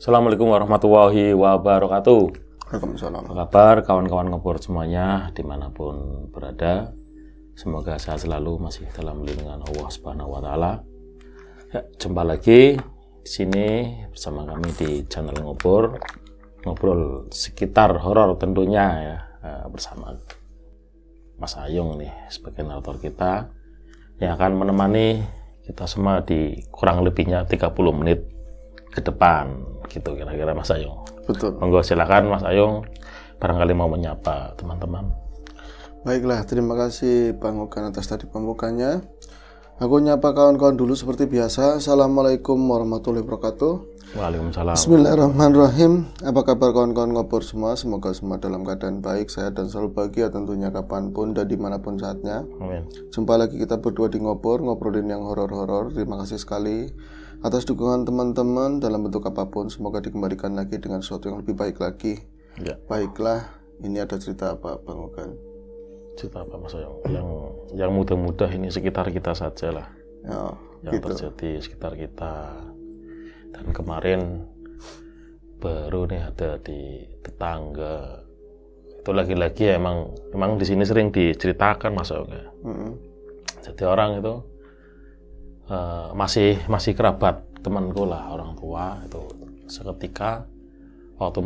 Assalamualaikum warahmatullahi wabarakatuh. Waalaikumsalam. Apa kabar kawan-kawan ngobor semuanya dimanapun berada? Semoga sehat selalu, masih dalam lindungan Allah Subhanahu Wa Taala. Ya, jumpa lagi di sini bersama kami di channel ngobor, ngobrol sekitar horor tentunya ya, bersama Mas Ayung nih sebagai narator kita yang akan menemani kita semua di kurang lebihnya 30 menit ke depan gitu kira-kira Mas Ayung. Betul. Monggo silakan Mas Ayung barangkali mau menyapa teman-teman. Baiklah, terima kasih Bang Ogan atas tadi pembukanya. Aku nyapa kawan-kawan dulu seperti biasa. Assalamualaikum warahmatullahi wabarakatuh. Waalaikumsalam. Bismillahirrahmanirrahim. Apa kabar kawan-kawan ngobor semua? Semoga semua dalam keadaan baik, sehat dan selalu bahagia tentunya kapanpun dan dimanapun saatnya. Amin. Jumpa lagi kita berdua di ngobor, ngobrolin yang horor-horor. Terima kasih sekali atas dukungan teman-teman dalam bentuk apapun. Semoga dikembalikan lagi dengan sesuatu yang lebih baik lagi. Ya. Baiklah, ini ada cerita apa Bang Ogan? Cerita apa Mas Ayung? Yang mudah-mudah ini sekitar kita saja lah. Ya, yang gitu. terjadi sekitar kita. Dan kemarin baru nih ada di tetangga. Itu lagi-lagi ya emang di sini sering diceritakan Mas Ayung ya. Jadi orang itu masih kerabat temanku lah, orang tua itu seketika waktu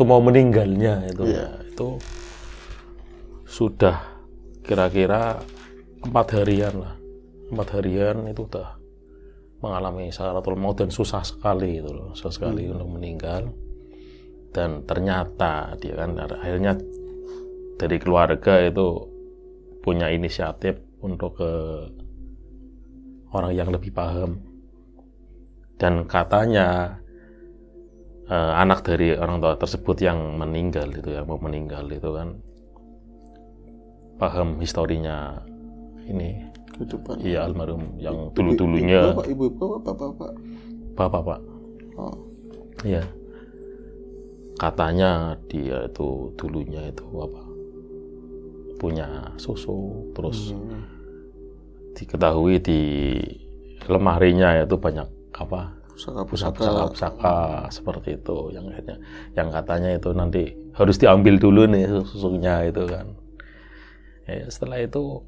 mau meninggalnya itu ya itu sudah kira-kira 4 harian itu udah mengalami sakaratul maut dan susah sekali itu loh, susah sekali untuk meninggal. Dan ternyata dia kan akhirnya dari keluarga itu punya inisiatif untuk ke orang yang lebih paham, dan katanya anak dari orang tua tersebut yang mau meninggal itu kan paham historinya ini Kehidupan. Iya, almarhum yang dulu-dulunya Bapak, ibu, bapak. Pak. Oh. Iya, katanya dia itu dulunya itu punya susu, terus diketahui di lemarinya itu banyak pusaka seperti itu yang katanya itu nanti harus diambil dulu nih susunya itu kan. Ya, setelah itu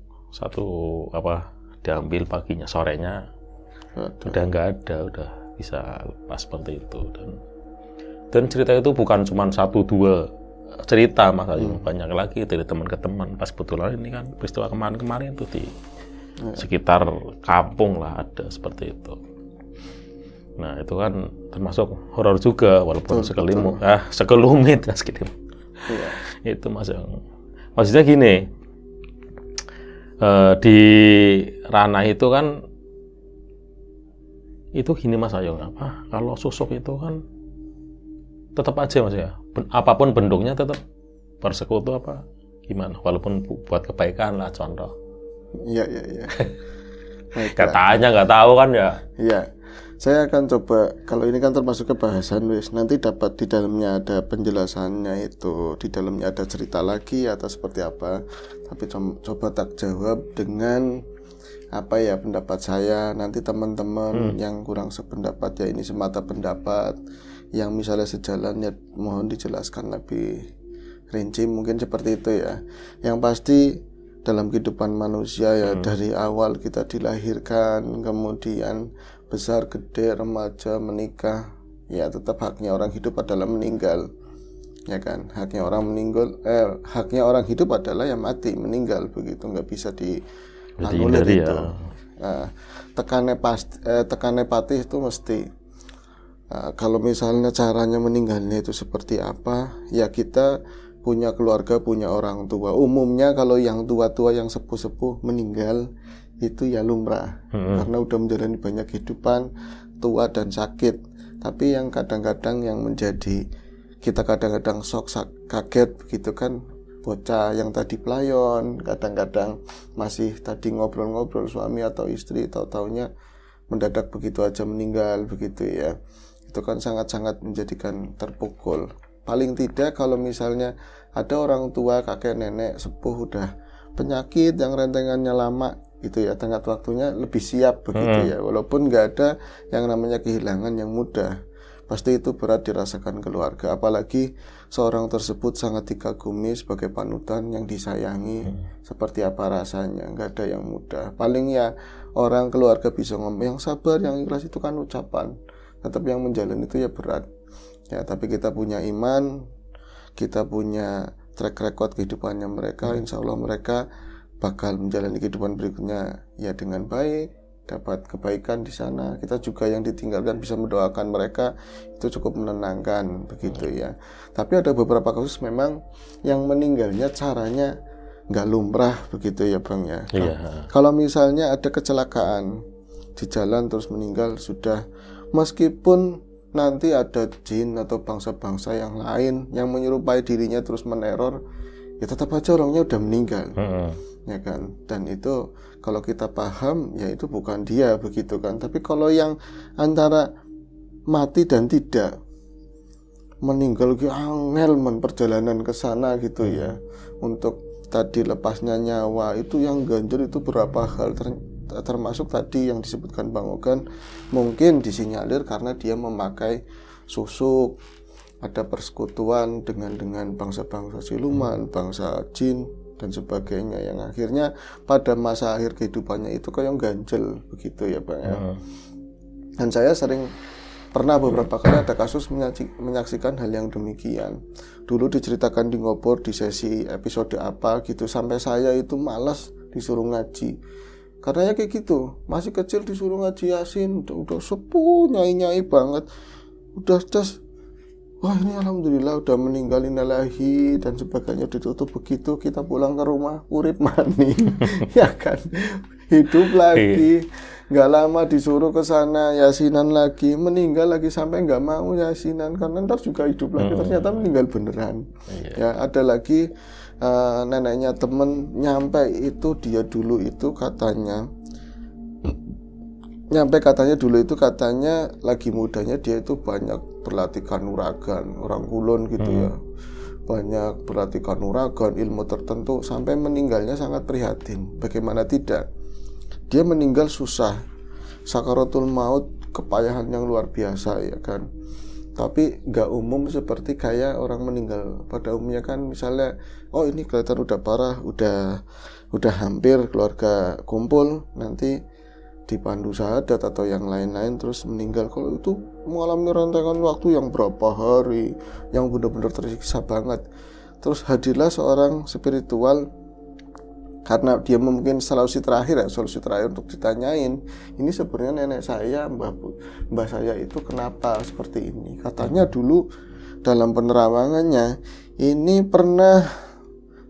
diambil paginya, sorenya udah nggak ada, udah bisa lepas seperti itu. Dan cerita itu bukan cuma 1-2 cerita Mas Ayu, banyak lagi dari teman ke teman. Pas kebetulan ini kan peristiwa kemarin itu di sekitar kampung lah ada seperti itu. Nah itu kan termasuk horor juga walaupun sekelumit ya sekitar. Itu Mas yang maksudnya gini, di ranah itu kan itu gini Mas Ayung, kalau susuk itu kan tetap aja Mas ya, apapun bentuknya tetap bersekutu gimana, walaupun buat kebaikan lah contoh. Iya. Katanya nggak tahu kan ya. Iya. Saya akan coba, kalau ini kan termasuk kebahasan nanti dapat di dalamnya ada penjelasannya, itu di dalamnya ada cerita lagi atau seperti apa. Tapi coba tak jawab dengan pendapat saya. Nanti teman-teman yang kurang sependapat ya ini semata pendapat, yang misalnya sejalan ya mohon dijelaskan lebih rinci, mungkin seperti itu ya. Yang pasti dalam kehidupan manusia ya dari awal kita dilahirkan, kemudian besar, gede, remaja, menikah, ya tetap haknya orang hidup adalah meninggal, ya kan. Haknya orang hidup adalah yang mati, meninggal, begitu, nggak bisa dianulir itu. Nah, tekannya patih itu mesti. Kalau misalnya caranya meninggalnya itu seperti apa, ya kita punya keluarga, punya orang tua. Umumnya kalau yang tua-tua, yang sepuh-sepuh meninggal itu ya lumrah, karena udah menjalani banyak kehidupan, tua dan sakit. Tapi yang kadang-kadang yang menjadi kita kadang-kadang kaget begitu kan, bocah yang tadi pelayon, kadang-kadang masih tadi ngobrol-ngobrol suami atau istri, tahu-taunya mendadak begitu aja meninggal begitu ya. Itu kan sangat-sangat menjadikan terpukul. Paling tidak kalau misalnya ada orang tua, kakek, nenek, sepuh udah penyakit yang rentengannya lama gitu ya, tenggat waktunya lebih siap begitu ya, walaupun nggak ada yang namanya kehilangan yang mudah. pasti itu berat dirasakan keluarga. Apalagi seorang tersebut sangat dikagumi sebagai panutan yang disayangi. Seperti apa rasanya, nggak ada yang mudah. Paling ya orang keluarga bisa ngomong yang sabar, yang ikhlas itu kan ucapan, tetap yang menjalani itu ya berat ya. Tapi kita punya iman, kita punya track record kehidupannya mereka, insya Allah mereka bakal menjalani kehidupan berikutnya ya dengan baik, dapat kebaikan di sana. Kita juga yang ditinggalkan bisa mendoakan mereka, itu cukup menenangkan begitu ya. Tapi ada beberapa kasus memang yang meninggalnya caranya nggak lumrah begitu ya Bang ya. Kalau misalnya ada kecelakaan di jalan terus meninggal, sudah, meskipun nanti ada jin atau bangsa-bangsa yang lain yang menyerupai dirinya terus meneror, ya tetap aja orangnya udah meninggal. Ya kan. Dan itu kalau kita paham ya itu bukan dia begitu kan. Tapi kalau yang antara mati dan tidak, meninggal ki angel perjalanan ke sana gitu ya, untuk tadi lepasnya nyawa itu yang ganjil itu berapa hal, termasuk tadi yang disebutkan Bang Ogan, mungkin disinyalir karena dia memakai susuk, ada persekutuan dengan bangsa-bangsa siluman, bangsa jin dan sebagainya, yang akhirnya pada masa akhir kehidupannya itu kayak ganjel begitu ya Bang ya. Dan saya pernah beberapa kali ada kasus menyaksikan hal yang demikian. Dulu diceritakan di Ngobor di sesi episode apa gitu, sampai saya itu malas disuruh ngaji. Karena ya kayak gitu, masih kecil disuruh ngaji Yasin, udah sepuh, nyai-nyai banget. Udah wah ini alhamdulillah udah meninggal innalillahi dan sebagainya, ditutup begitu, kita pulang ke rumah urip mani. Ya kan, hidup lagi. Nggak lama disuruh ke sana yasinan lagi, meninggal lagi, sampai nggak mau yasinan karena ntar juga hidup lagi, ternyata meninggal beneran. Ya ada lagi neneknya temen nyampe itu, dia dulu itu katanya lagi mudanya dia itu banyak berlatih kanuragan, orang Kulon gitu ya, banyak berlatih kanuragan, ilmu tertentu, sampai meninggalnya sangat prihatin. Bagaimana tidak, dia meninggal susah, sakaratul maut, kepayahan yang luar biasa ya kan. Tapi nggak umum seperti kayak orang meninggal pada umumnya kan, misalnya oh ini kelihatan udah parah, udah hampir keluarga kumpul, nanti dipandu syahadat atau yang lain-lain terus meninggal. Kalau itu mengalami rentetan waktu yang berapa hari, yang benar-benar tersiksa banget. Terus hadirlah seorang spiritual, karena dia mungkin solusi terakhir untuk ditanyain, ini sebenarnya nenek saya, mbah saya itu kenapa seperti ini. Katanya dulu dalam penerawangannya ini pernah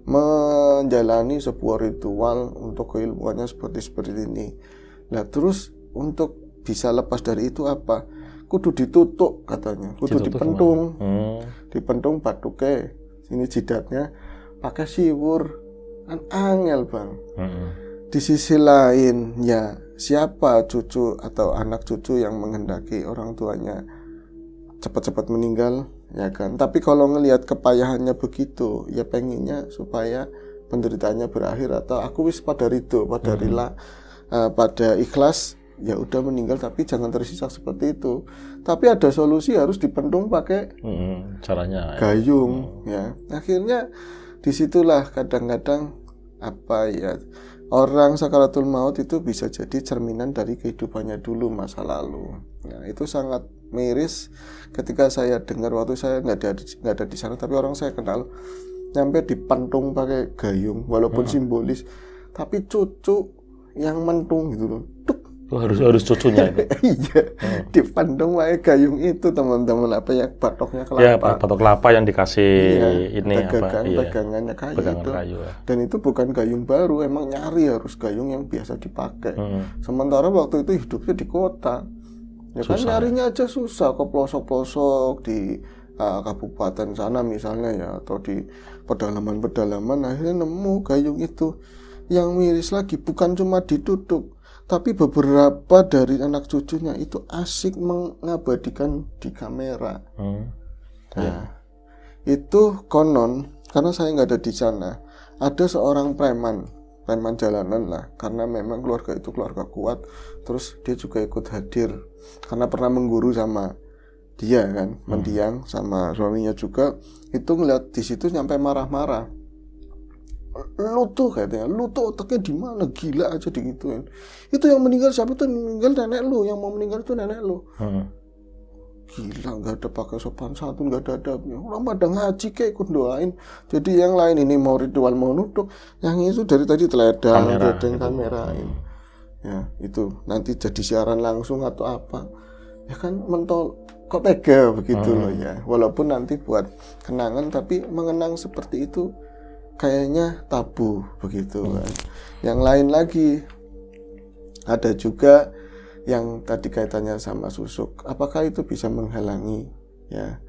menjalani sebuah ritual untuk keilmuannya seperti ini. Nah terus untuk bisa lepas dari itu apa? Kudu ditutup katanya, kudu dipentung, dipentung batuke, ini jidatnya pakai siwur. Kan angel Bang. Di sisi lain ya, siapa cucu atau anak cucu yang menghendaki orang tuanya cepat-cepat meninggal ya kan. Tapi kalau ngelihat kepayahannya begitu, ya pengennya supaya penderitaannya berakhir, atau aku wis pada ridho, pada rela, pada ikhlas, ya udah meninggal tapi jangan tersisa seperti itu. Tapi ada solusi, harus dipentung pakai caranya gayung ya. Akhirnya disitulah kadang-kadang orang sakaratul maut itu bisa jadi cerminan dari kehidupannya dulu, masa lalu. Nah, itu sangat miris ketika saya dengar, waktu saya nggak ada di sana, tapi orang saya kenal nyampe dipentung pakai gayung, walaupun simbolis, tapi cucu yang mentung gitu loh. Harus cucunya itu. Iya, dipentung pakai gayung itu teman-teman, batoknya kelapa. Ya, batok kelapa yang dikasih pegangannya kayu. Dan itu bukan gayung baru, emang nyari harus gayung yang biasa dipakai. Sementara waktu itu hidupnya di kota, ya kan nyarinya aja susah, ke pelosok-pelosok di kabupaten sana misalnya ya, atau di pedalaman, akhirnya nemu gayung itu. Yang miris lagi bukan cuma ditutup, tapi beberapa dari anak cucunya itu asik mengabadikan di kamera. Nah, itu konon, karena saya nggak ada di sana, ada seorang preman jalanan lah, karena memang keluarga itu keluarga kuat. Terus dia juga ikut hadir karena pernah mengguru sama dia kan mendiang sama suaminya juga, itu ngeliat di situ nyampe marah-marah. Lu tuh katanya, lu tuh otaknya di mana, gila aja digituin. Itu yang meninggal siapa? Itu meninggal nenek lu, yang mau meninggal itu nenek lu. Gila, nggak ada pakai sopan santun, nggak ada adabnya. Orang pada ngaji kayak ikut doain. Jadi yang lain ini mau ritual mau nuduk, yang itu dari tadi teledang, gedeng kamerain. Ya itu nanti jadi siaran langsung atau apa? Ya kan mentol, kok tega begitu loh ya. Walaupun nanti buat kenangan, tapi mengenang seperti itu kayaknya tabu begitu kan. Yang lain lagi ada juga yang tadi kaitannya sama susuk, apakah itu bisa menghalangi? Ya,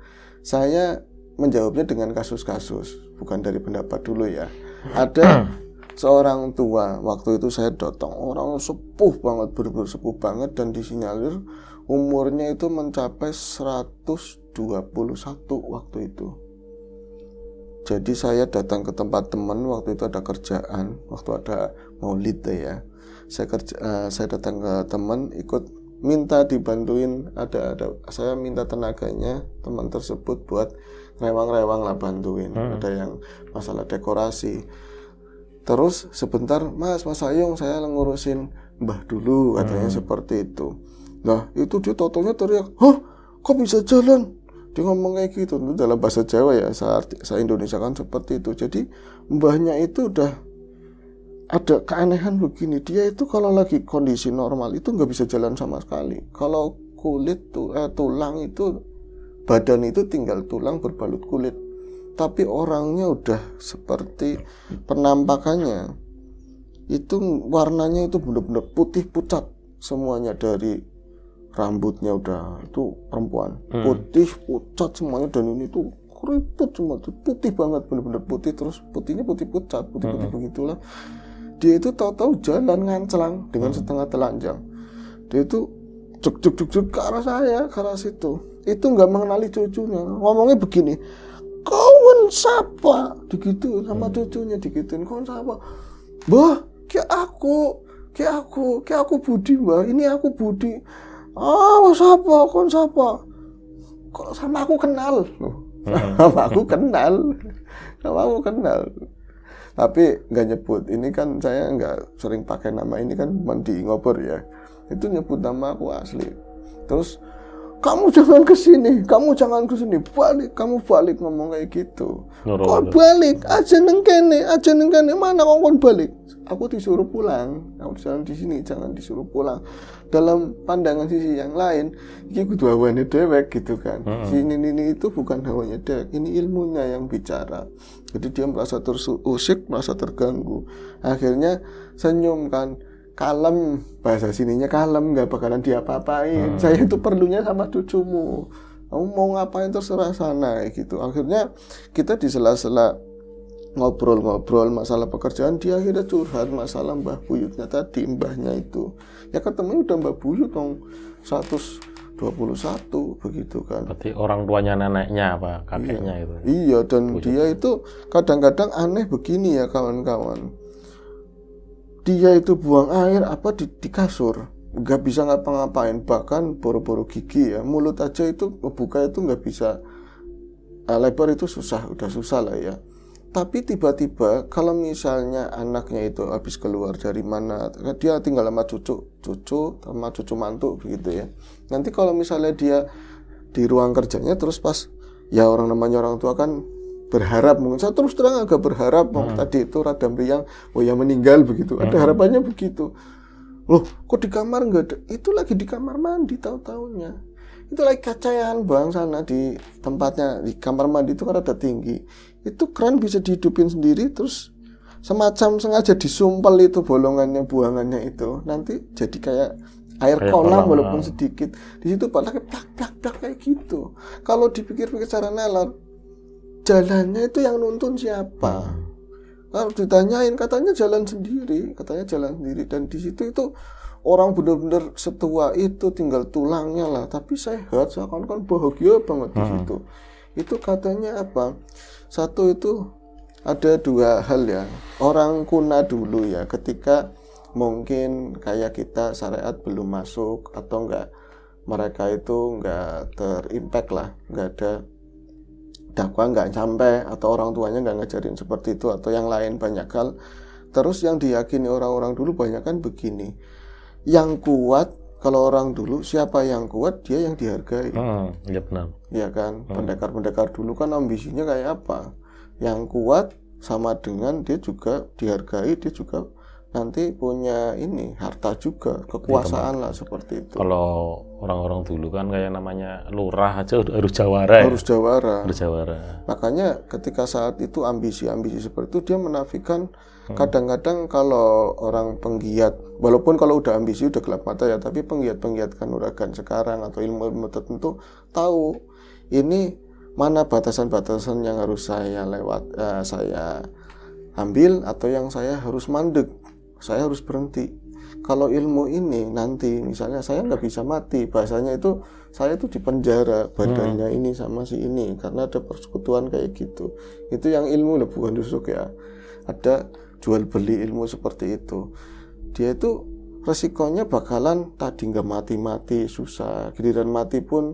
saya menjawabnya dengan kasus-kasus, bukan dari pendapat dulu ya. Ada seorang tua, waktu itu saya datang, orang sepuh banget, bener-bener sepuh banget, dan disinyalir umurnya itu mencapai 121 waktu itu. Jadi saya datang ke tempat teman, waktu itu ada kerjaan, waktu ada maulid ya. Saya datang ke teman, ikut minta dibantuin, saya minta tenaganya teman tersebut buat rewang-rewang lah, bantuin. Ada yang masalah dekorasi. Terus sebentar, Mas Ayung, saya ngurusin Mbah dulu, katanya seperti itu. Nah itu dia totonya teriak, "Hah, kok bisa jalan?" Dia ngomong kayak gitu, itu dalam bahasa Jawa ya, saya Indonesia kan seperti itu. Jadi mbahnya itu udah ada keanehan begini, dia itu kalau lagi kondisi normal itu nggak bisa jalan sama sekali. Kalau kulit tulang itu, badan itu tinggal tulang berbalut kulit, tapi orangnya udah seperti penampakannya itu warnanya itu benar-benar putih pucat semuanya, dari rambutnya udah itu perempuan putih pucat semuanya, dan ini tuh keriput semua tuh putih banget, benar-benar putih, terus putihnya putih pucat, putih begitulah. Dia itu tahu-tahu jalan nganclang dengan setengah telanjang. Dia itu juk ke arah saya, ke arah situ. Itu nggak mengenali cucunya, ngomongnya begini, "Kawan siapa?" Digitu sama cucunya, digituin, "Kawan siapa?" "Bah, kayak aku Budi, Mbah. Ini aku Budi." "Oh, siapa? Kawan siapa?" "Kok sama aku kenal?" Sama aku kenal. Tapi nggak nyebut. Ini kan saya nggak sering pakai nama ini kan, di ngobor ya. Itu nyebut nama aku asli. Terus, "Kamu jangan kesini, kamu balik ngomong kayak gitu." "Kok balik? Aja nengkene, mana kau balik?" Aku disuruh pulang. Aku di sini, jangan disuruh pulang. Dalam pandangan sisi yang lain, ini kudu hawane dewek gitu kan. Ini itu bukan hawanya dewek, ini ilmunya yang bicara. Jadi dia merasa terusik, merasa terganggu. Akhirnya senyum kan, kalem, bahasa sininya kalem, nggak bakalan diapa-apain. Saya itu perlunya sama cucumu. Kamu mau ngapain terserah sana gitu. Akhirnya kita di sela-sela ngobrol-ngobrol masalah pekerjaan, dia akhirnya curhat masalah Mbah Buyutnya tadi, mbahnya itu. Ya ketemu udah Mbah Buyut dong 121 begitu kan. Berarti orang tuanya neneknya apa kakeknya itu. Iya, dan Buyut. Dia itu kadang-kadang aneh begini ya kawan-kawan. Dia itu buang air di kasur, nggak bisa ngapa-ngapain, bahkan boro-boro gigi ya, mulut aja itu buka itu nggak bisa, lebar itu udah susah lah ya. Tapi tiba-tiba kalau misalnya anaknya itu habis keluar dari mana, dia tinggal sama cucu mantu begitu ya. Nanti kalau misalnya dia di ruang kerjanya, terus pas ya namanya orang tua kan berharap, mungkin saya terus terang agak berharap tadi itu rada meriang, oh ya meninggal begitu, ada harapannya begitu. Loh, kok di kamar nggak ada? Itu lagi di kamar mandi tahu-taunya. Itu lagi kacayan bang sana di tempatnya, di kamar mandi itu kan rada tinggi. Itu keran bisa dihidupin sendiri, terus semacam sengaja disumpel itu bolongannya, buangannya itu. Nanti jadi kayak air kolam walaupun sedikit. Di situ pakai plak kayak gitu. Kalau dipikir-pikir secara nalar, jalannya itu yang nuntun siapa? Kalau ditanyain katanya jalan sendiri. Dan di situ itu orang benar-benar setua itu, tinggal tulangnya lah, tapi sehat, seakan-akan bahagia banget di situ. Itu katanya apa? Satu itu ada dua hal ya. Orang kuna dulu ya, ketika mungkin kayak kita syariat belum masuk atau enggak mereka itu nggak terimpact lah, nggak ada dakwah nggak sampai, atau orang tuanya nggak ngajarin seperti itu, atau yang lain banyak hal. Terus yang diyakini orang-orang dulu banyak kan begini, yang kuat, kalau orang dulu siapa yang kuat dia yang dihargai. Iya benar. Ya kan, pendekar-pendekar dulu kan ambisinya kayak apa? Yang kuat sama dengan dia juga dihargai, dia juga nanti punya ini harta juga, kekuasaan lah seperti itu. Kalau orang-orang dulu kan kayak namanya lurah aja harus jawara. Harus jawara. Harus jawara. Makanya ketika saat itu ambisi-ambisi seperti itu dia menafikan. Kadang-kadang kalau orang penggiat, walaupun kalau udah ambisi udah gelap mata ya, tapi penggiat-penggiat kanuragan sekarang atau ilmu-ilmu tertentu tahu ini mana batasan-batasan yang harus saya saya ambil, atau yang saya harus mandek, saya harus berhenti. Kalau ilmu ini nanti misalnya saya nggak bisa mati, bahasanya itu saya tuh dipenjara badannya ini sama si ini karena ada persekutuan kayak gitu. Itu yang ilmu loh, bukan tusuk ya. Ada jual beli ilmu seperti itu. Dia itu resikonya bakalan tadi nggak mati-mati, susah. Giliran mati pun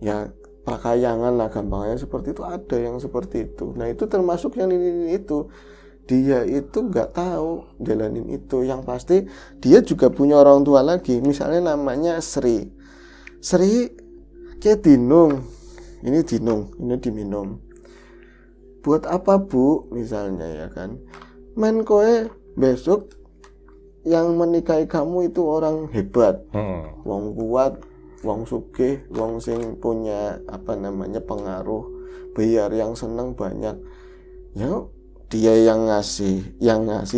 ya prakayangan lah gampangnya seperti itu. Ada yang seperti itu. Nah itu termasuk yang ini itu. Dia itu nggak tahu jalanin itu. Yang pasti dia juga punya orang tua lagi. Misalnya namanya Sri. Sri kayak dinung. Ini dinung, ini diminum. Buat apa Bu? Misalnya ya kan. Men koe besok yang menikahi kamu itu orang hebat, wong kuat, wong sugih, wong sing punya pengaruh, biar yang seneng banyak. Ya dia yang ngasih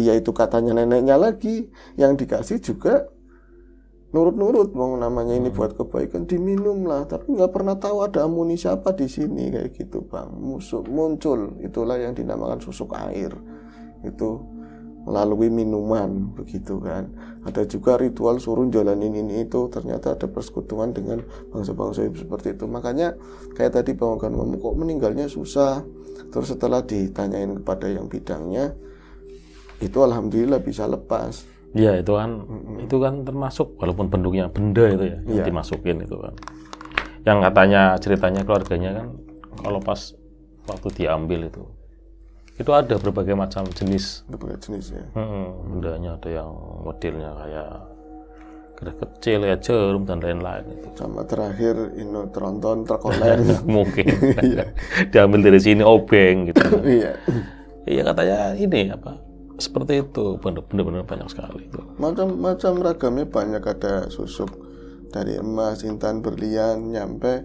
yaitu katanya neneknya lagi, yang dikasih juga nurut-nurut, wong namanya ini buat kebaikan diminum lah, tapi nggak pernah tahu ada amunisi apa di sini kayak gitu Bang. Muncul itulah yang dinamakan susuk air. Itu melalui minuman begitu kan. Ada juga ritual suruh jalanin ini itu, ternyata ada persekutuan dengan bangsa-bangsa seperti itu. Makanya kayak tadi Bang Ogan ngomong kok meninggalnya susah. Terus setelah ditanyain kepada yang bidangnya, itu alhamdulillah bisa lepas. Iya itu kan termasuk walaupun bentuknya benda itu ya yang dimasukin itu kan. Yang katanya ceritanya keluarganya kan kalau pas waktu diambil itu ada berbagai macam jenis. Berbagai jenis ya. Bendanya ada yang modelnya kayak gerah kecil ya, jarum dan lain-lain itu. Sama terakhir ini tronton terkolen. Mungkin. Diambil dari sini obeng gitu. Iya. Iya katanya ini seperti itu, benar-benar banyak sekali itu. Macam-macam ragamnya banyak, ada susuk dari emas, intan, berlian, nyampe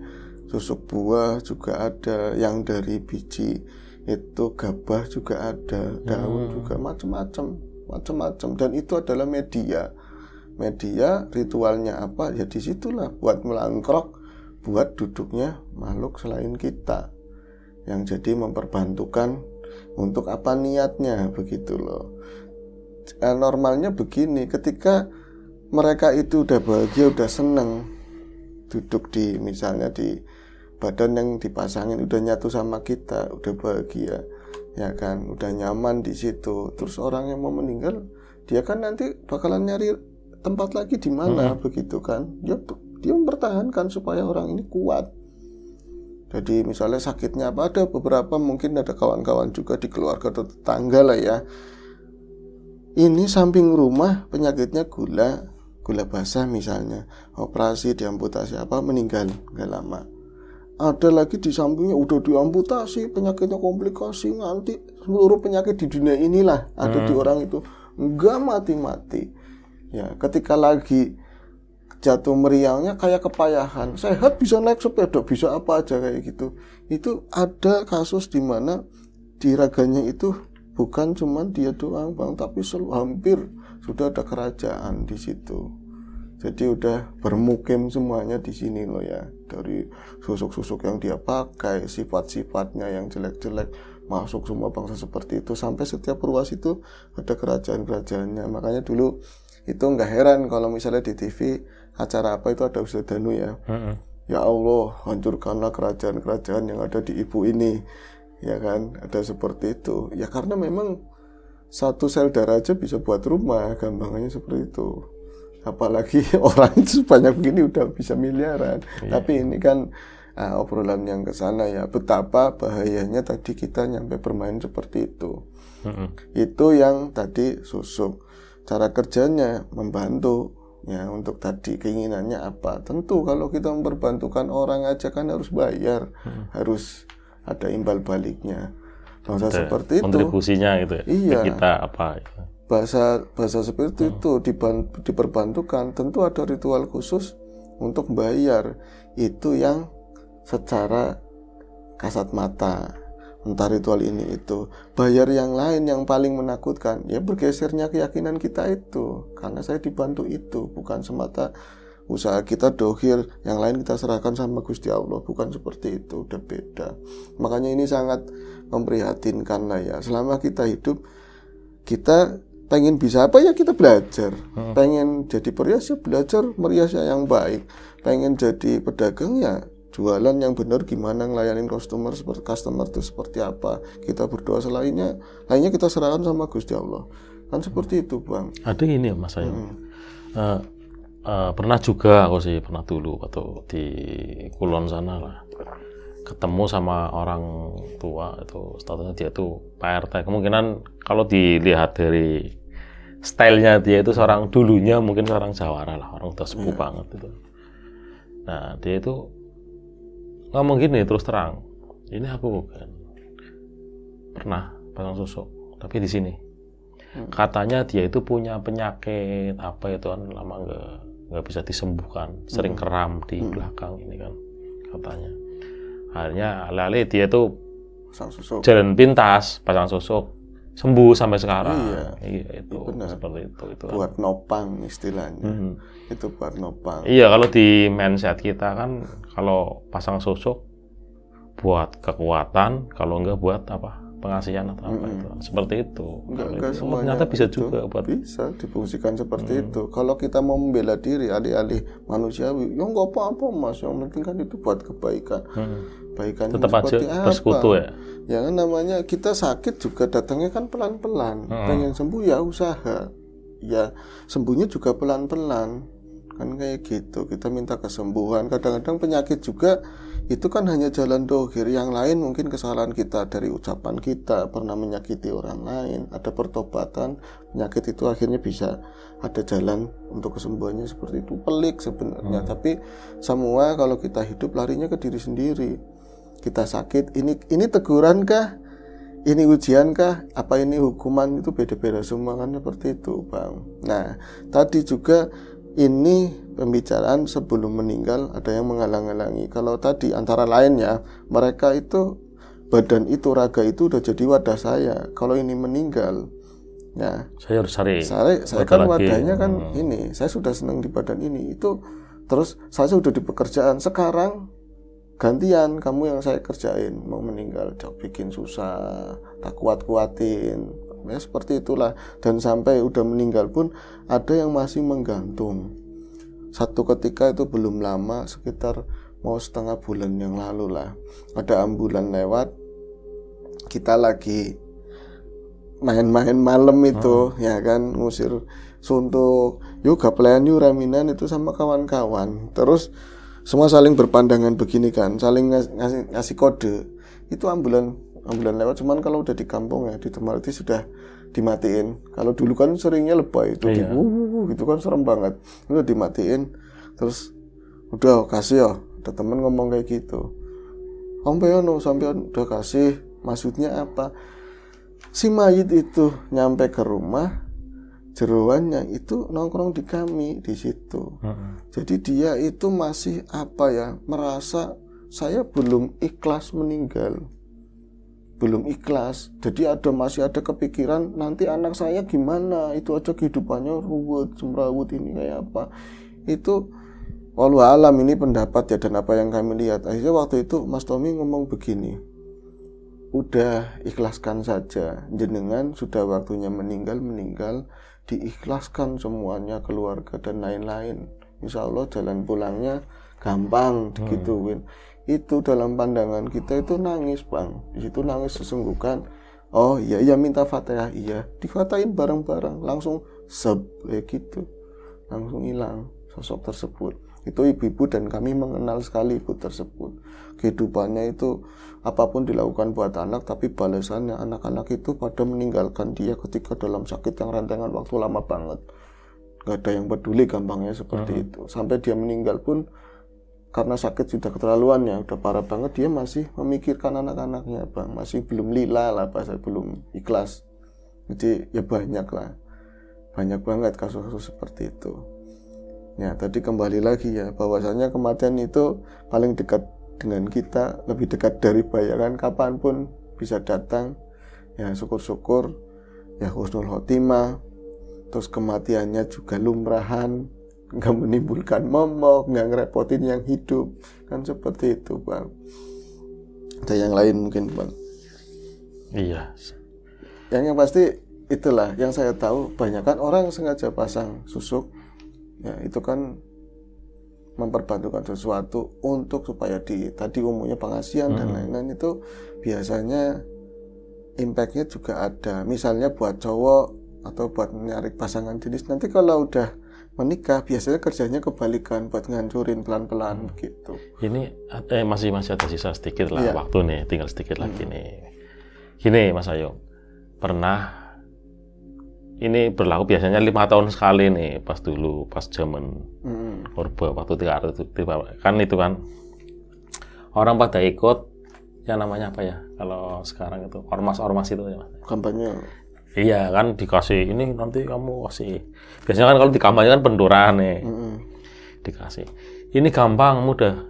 susuk buah juga ada, yang dari biji itu gabah juga ada, daun juga, macam-macam. Dan itu adalah media ritualnya apa ya, disitulah buat melangkrok, buat duduknya makhluk selain kita, yang jadi memperbantukan untuk apa niatnya begitu loh. Normalnya begini, ketika mereka itu udah bahagia, udah seneng, duduk di misalnya di badan yang dipasangin udah nyatu sama kita, udah bahagia ya kan, udah nyaman di situ. Terus orang yang mau meninggal, dia kan nanti bakalan nyari tempat lagi di mana begitu kan. Dia mempertahankan supaya orang ini kuat. Jadi misalnya sakitnya apa, ada beberapa mungkin ada kawan-kawan juga di keluarga atau tetangga lah ya, ini samping rumah penyakitnya gula basah misalnya, operasi diamputasi meninggal gak lama. Ada lagi di sampingnya udah diamputasi, penyakitnya komplikasi, nanti seluruh penyakit di dunia inilah ada di orang itu, nggak mati-mati ya. Ketika lagi jatuh meriangnya kayak kepayahan, sehat bisa naik sepeda, bisa apa aja kayak gitu. Itu ada kasus di mana di raganya itu bukan cuman dia doang Bang, tapi hampir sudah ada kerajaan di situ. Jadi udah bermukim semuanya di sini loh ya. Dari susuk-susuk yang dia pakai, sifat-sifatnya yang jelek-jelek, masuk semua bangsa seperti itu. Sampai setiap ruas itu ada kerajaan-kerajaannya. Makanya dulu itu nggak heran kalau misalnya di TV acara apa itu ada Ustaz Danu ya. Ya Allah, hancurkanlah kerajaan-kerajaan yang ada di ibu ini. Ya kan, ada seperti itu. Ya karena memang satu sel darah aja bisa buat rumah, gampangnya seperti itu. apalagi orang sebanyak begini udah bisa miliaran. Tapi ini kan obrolan yang ke sana ya, betapa bahayanya tadi kita nyampe bermain seperti itu. Itu yang tadi susuk. Cara kerjanya membantu ya, untuk tadi keinginannya apa. Tentu kalau kita memperbantukan orang aja kan harus bayar, harus ada imbal baliknya. Bahasa seperti itu, kontribusinya gitu ya. Iya. Kita apa gitu. Bahasa seperti itu diperbantukan, tentu ada ritual khusus untuk bayar. Itu yang secara kasat mata, entah ritual ini itu. Bayar yang lain yang paling menakutkan, ya bergesernya keyakinan kita itu. Karena saya dibantu itu, bukan semata usaha kita dohir, yang lain kita serahkan sama Gusti Allah. Bukan seperti itu, udah beda. Makanya ini sangat memprihatinkan lah ya. Selama kita hidup, kita pengen bisa apa ya kita belajar. Pengen jadi perias ya belajar merias yang baik. Pengen jadi pedagang ya jualan yang benar, gimana ngelayanin customer itu seperti apa. Kita berdoa lainnya kita serahkan sama Gusti Allah. Kan seperti itu, Bang. Ada ini ya Mas Ayu. Pernah juga aku sih pernah dulu waktu di Kulon sana lah. Ketemu sama orang tua itu, statusnya dia itu Pak RT. Kemungkinan kalau dilihat dari stylenya dia itu seorang dulunya mungkin seorang jawara lah, orang udah sepuh banget itu. Nah dia itu ngomong gini terus terang, ini aku kan pernah pasang susuk, tapi di sini katanya dia itu punya penyakit apa itu kan lama nggak bisa disembuhkan, sering kram di belakang ini kan katanya. Akhirnya alih-alih dia tuh jalan pintas, pasang susuk, sembuh sampai sekarang. Iya itu benar. Seperti itu buat nopang istilahnya. Itu buat nopang. Iya, kalau di mindset kita kan kalau pasang susuk buat kekuatan, kalau enggak buat apa? Pengasihan atau apa itu. Seperti itu. Enggak semuanya. Ternyata bisa itu juga buat bisa difungsikan seperti itu. Kalau kita mau membela diri alih-alih manusiawi, ya enggak apa-apa Mas, yang penting kan itu buat kebaikan. Kebaikan tetap aja bersekutu ya. Ya kan namanya kita sakit juga datangnya kan pelan-pelan. Pengen sembuh ya usaha. Ya sembuhnya juga pelan-pelan. Kan kayak gitu. Kita minta kesembuhan. Kadang-kadang penyakit juga itu kan hanya jalan dohir. Yang lain mungkin kesalahan kita dari ucapan kita, pernah menyakiti orang lain, ada pertobatan, penyakit itu akhirnya bisa ada jalan untuk kesembuhannya seperti itu. Pelik sebenarnya, tapi semua kalau kita hidup larinya ke diri sendiri. Kita sakit, ini teguran kah? Ini ujian kah? Apa ini hukuman? Itu beda-beda semua kan seperti itu, Bang. Nah, tadi juga ini pembicaraan sebelum meninggal ada yang menghalang-halangi. Kalau tadi antara lainnya mereka itu badan itu, raga itu udah jadi wadah saya. Kalau ini meninggal, ya saya harus cari. Saya kan wadahnya kan ini. Saya sudah senang di badan ini. Itu terus saya sudah di pekerjaan. Sekarang gantian kamu yang saya kerjain. Mau meninggal, bikin susah, tak kuat-kuatin. Ya seperti itulah. Dan sampai udah meninggal pun ada yang masih menggantung. Satu ketika itu belum lama, sekitar mau setengah bulan yang lalu lah, ada ambulan lewat. Kita lagi main-main malam itu, ya kan, ngusir suntuk, yuk gaplean yuk raminan itu sama kawan-kawan. Terus semua saling berpandangan begini kan, saling ngasih kode. Itu ambulan lewat, cuman kalau udah di kampung ya, di Temarti sudah dimatiin. Kalau dulu kan seringnya lebay itu, gitu kan serem banget. Udah dimatiin, terus udah kasih ya. Ada temen ngomong kayak gitu. Sampean udah kasih, maksudnya apa? Si mayit itu nyampe ke rumah, jeroannya itu nongkrong di kami di situ. Jadi dia itu masih apa ya? Merasa saya belum ikhlas meninggal. Belum ikhlas, jadi masih ada kepikiran nanti anak saya gimana, itu aja kehidupannya ruwet, semrawut ini kayak apa. Itu wallahu alam, ini pendapat ya dan apa yang kami lihat. Akhirnya waktu itu Mas Tommy ngomong begini, udah ikhlaskan saja, jenengan sudah waktunya meninggal, diikhlaskan semuanya, keluarga dan lain-lain. Insya Allah jalan pulangnya gampang digituin. Itu dalam pandangan kita itu nangis, Bang. Di situ nangis sesenggukan. Oh iya minta Fatihah, iya difatahin bareng-bareng langsung kayak gitu. langsung hilang sosok tersebut. Itu ibu-ibu dan kami mengenal sekali ibu tersebut. Kehidupannya itu apapun dilakukan buat anak, tapi balasannya anak-anak itu pada meninggalkan dia ketika dalam sakit yang rentengan waktu lama banget. Gak ada yang peduli, gampangnya seperti itu. Sampai dia meninggal pun karena sakit sudah keterlaluan ya, udah parah banget, dia masih memikirkan anak-anaknya Bang, masih belum lila lah, belum ikhlas. Jadi ya banyak banget kasus-kasus seperti itu. Ya tadi kembali lagi ya, bahwasanya kematian itu paling dekat dengan kita, lebih dekat dari bayangan, kapanpun bisa datang. Ya syukur-syukur ya husnul khotimah. Terus kematiannya juga lumrahan, nggak menimbulkan momok, nggak ngerepotin yang hidup, kan seperti itu Bang. Ada yang lain mungkin Bang? Iya. Yang pasti itulah yang saya tahu, banyak kan orang sengaja pasang susuk. Ya itu kan memperbantukan sesuatu untuk supaya tadi umumnya pengasihan dan lain-lain, itu biasanya impactnya juga ada. Misalnya buat cowok atau buat nyari pasangan jenis, nanti kalau udah menikah biasanya kerjanya kebalikan, buat ngancurin pelan-pelan begitu. Ini masih ada sisa sedikit lah waktu nih, tinggal sedikit lagi nih. Gini Mas Ayo, pernah ini berlaku biasanya 5 tahun sekali nih, pas zaman Orba, waktu tiba kan itu kan orang pada ikut yang namanya apa ya, kalau sekarang itu ormas itu ya Mas. Kampanye. Iya kan, dikasih ini, nanti kamu kasih, biasanya kan kalau di kampanye kan benturan nih, dikasih ini gampang, mudah,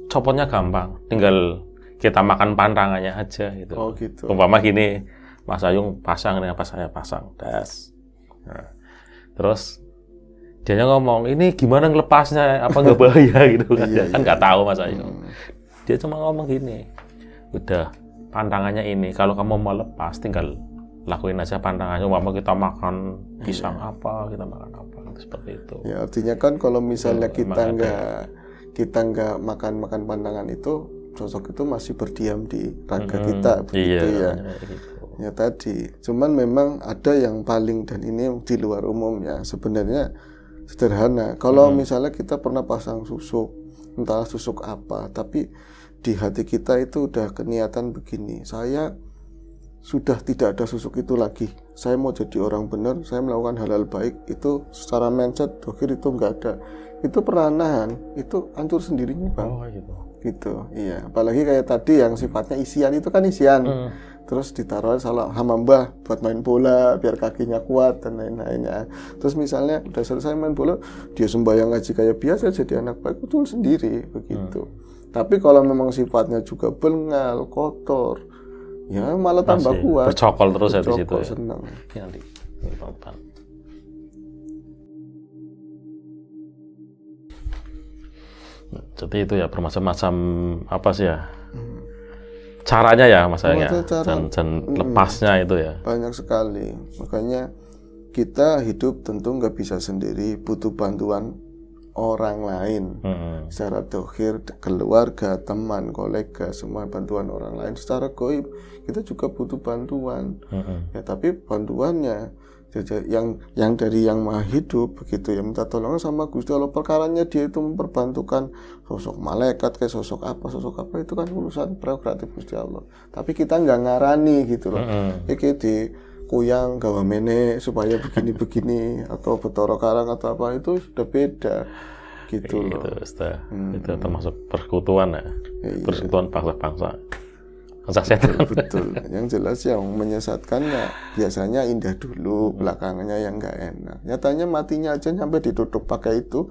copotnya gampang, tinggal kita makan pantangannya aja gitu. Oh gitu. Umpama gini, Mas Ayung pasang nih, apa saya pasang das. Nah, terus dia ngomong, ini gimana ngelepasnya, apa nggak bahaya gitu kan? Kan nggak tahu Mas Ayu. Dia cuma ngomong gini, udah pantangannya ini, kalau kamu mau lepas tinggal lakuin aja pantangannya. Umpama kita makan pisang apa, kita makan apa, seperti itu. Ya artinya kan kalau misalnya kita nggak makan pantangan itu, sosok itu masih berdiam di raga kita, begitu ya. Gitu. Ya tadi, cuman memang ada yang paling, dan ini di luar umum ya, sebenarnya sederhana. Kalau misalnya kita pernah pasang susuk, entah susuk apa, tapi di hati kita itu udah keniatan begini, saya sudah tidak ada susuk itu lagi, saya mau jadi orang benar, saya melakukan hal-hal baik, itu secara mindset dohir itu nggak ada, itu perlahan itu hancur sendirinya Bang. Oh gitu. Iya, apalagi kayak tadi yang sifatnya isian, itu kan isian. Terus ditaruh salah sama mbah buat main bola biar kakinya kuat dan lain-lainnya. Terus misalnya udah selesai main bola, dia sembahyang ngaji kayak biasa, jadi anak baik, betul sendiri begitu. Tapi kalau memang sifatnya juga bengal, kotor, ya malah tambah kuat. Bercokol terus ya di situ. Senang. Ya, nanti. Jadi itu ya bermacam-macam apa sih ya? Caranya ya Mas Ayang ya, dan lepasnya itu ya. Banyak sekali. Makanya kita hidup tentu nggak bisa sendiri, butuh bantuan orang lain. Secara dohir, keluarga, teman, kolega, semua bantuan orang lain. Secara goib kita juga butuh bantuan. Ya tapi bantuannya yang dari yang maha hidup begitu ya, minta tolong sama Gusti Allah. Perkaranya dia itu memperbantukan sosok malaikat kayak sosok apa itu kan urusan prerogatif Gusti Allah, tapi kita nggak ngarani gitu loh. Iki di kuyang gawa mene supaya begini atau betoro karang atau apa, itu sudah beda gitu loh. Itu termasuk persekutuan ya, persekutuan bangsa-bangsa. Betul. Yang jelas yang menyesatkannya biasanya indah dulu, belakangannya yang nggak enak. Nyatanya matinya aja sampai ditutup pakai itu.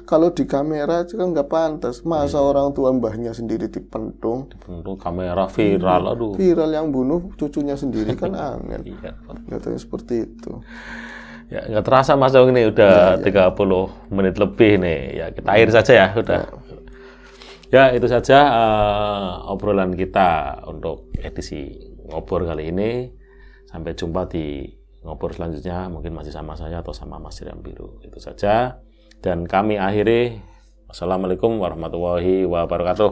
Kalau di kamera itu kan nggak pantas. Masa orang tua mbahnya sendiri dipentung kamera viral, aduh. Viral yang bunuh cucunya sendiri kan angin. Nyatanya seperti itu. Ya nggak terasa Mas Aung ini udah 30 menit lebih nih. Ya kita akhir saja ya, udah. Ya itu saja obrolan kita untuk edisi ngobrol kali ini. Sampai jumpa di ngobrol selanjutnya, mungkin masih sama saya atau sama Mas Jiram Biru. Itu saja, dan kami akhiri. Wassalamualaikum warahmatullahi wabarakatuh.